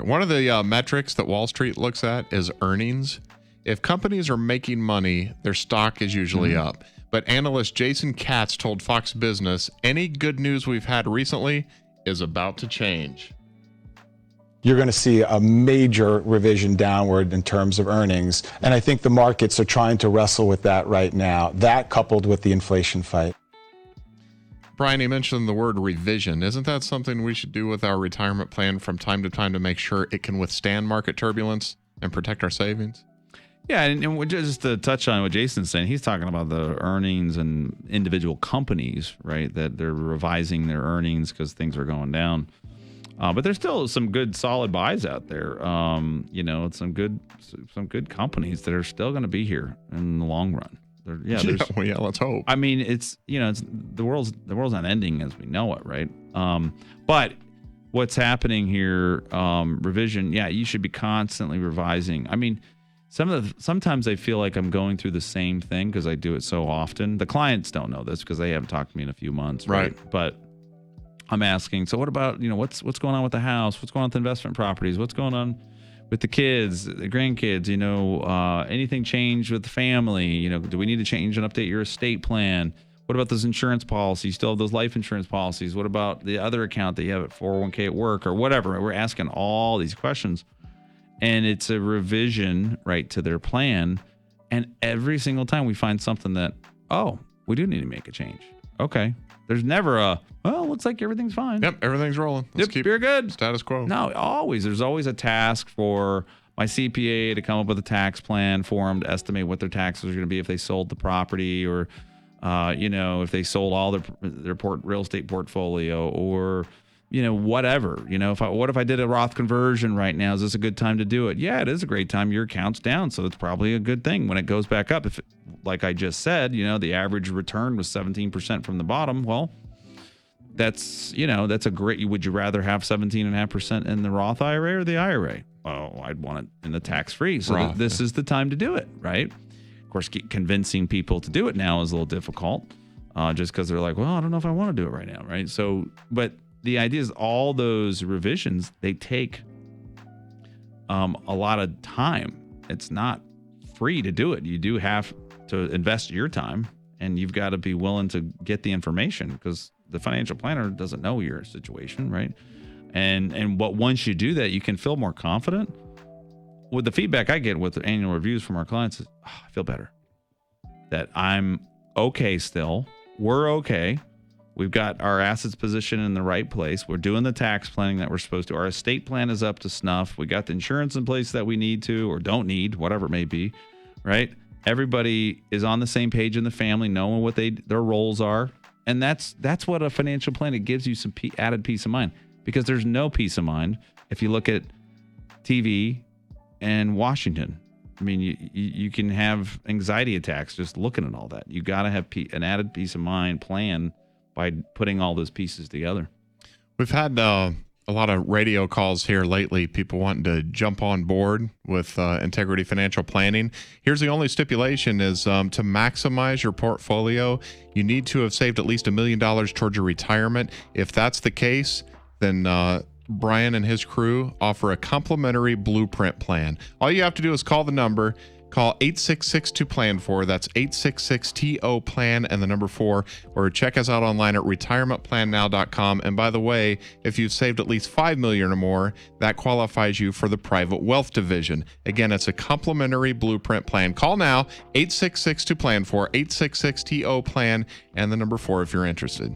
One of the metrics that Wall Street looks at is earnings. If companies are making money, their stock is usually up. But analyst Jason Katz told Fox Business, any good news we've had recently is about to change. You're going to see a major revision downward in terms of earnings. And I think the markets are trying to wrestle with that right now. That coupled with the inflation fight. Brian, you mentioned the word revision. Isn't that something we should do with our retirement plan from time to time to make sure it can withstand market turbulence and protect our savings? Yeah, and just to touch on what Jason's saying, he's talking about the earnings and individual companies, right, that they're revising their earnings because things are going down. But there's still some good solid buys out there. Some good companies that are still going to be here in the long run. Let's hope. I mean, it's the world's not ending as we know it, right? But what's happening here, revision, you should be constantly revising. I mean, sometimes I feel like I'm going through the same thing because I do it so often. The clients don't know this because they haven't talked to me in a few months, right? But I'm asking, so what about, what's going on with the house? What's going on with the investment properties? What's going on with the kids, the grandkids? Anything changed with the family? Do we need to change and update your estate plan? What about those insurance policies? You still have those life insurance policies? What about the other account that you have at 401k at work or whatever? We're asking all these questions. And it's a revision, right, to their plan. And every single time we find something that, we do need to make a change. Okay. There's never looks like everything's fine. Yep, everything's rolling. Let's keep you're good. Status quo. No, there's always a task for my CPA to come up with a tax plan for them to estimate what their taxes are going to be if they sold the property or, if they sold all their real estate portfolio or, whatever. What if I did a Roth conversion right now? Is this a good time to do it? Yeah, it is a great time. Your account's down, so it's probably a good thing when it goes back up. If, like I just said, the average return was 17% from the bottom. Well, that's a great. Would you rather have 17.5% in the Roth IRA or the IRA? Well, I'd want it in the tax-free. So this is the time to do it, right? Of course, convincing people to do it now is a little difficult, just because they're like, well, I don't know if I want to do it right now, right? So, but the idea is all those revisions, they take a lot of time. It's not free to do it. You do have to invest your time, and you've got to be willing to get the information because the financial planner doesn't know your situation, right? And once you do that, you can feel more confident. With the feedback I get with the annual reviews from our clients is, I feel better. That I'm okay still. We're okay. We've got our assets positioned in the right place. We're doing the tax planning that we're supposed to. Our estate plan is up to snuff. We got the insurance in place that we need to or don't need, whatever it may be, right? Everybody is on the same page in the family, knowing what their roles are. And that's what a financial plan, it gives you some added peace of mind because there's no peace of mind if you look at TV and Washington. I mean, you can have anxiety attacks just looking at all that. You got to have an added peace of mind plan by putting all those pieces together. We've had a lot of radio calls here lately, people wanting to jump on board with Integrity Financial Planning. Here's the only stipulation is to maximize your portfolio, you need to have saved at least $1 million towards your retirement. If that's the case, then Brian and his crew offer a complimentary blueprint plan. All you have to do is call the number. Call 866-2PLAN-4. That's 866-TO-PLAN and the number 4. Or check us out online at retirementplannow.com. And by the way, if you've saved at least $5 million or more, that qualifies you for the private wealth division. Again, it's a complimentary blueprint plan. Call now, 866-2PLAN-4, 866-TO-PLAN, and the number 4 if you're interested.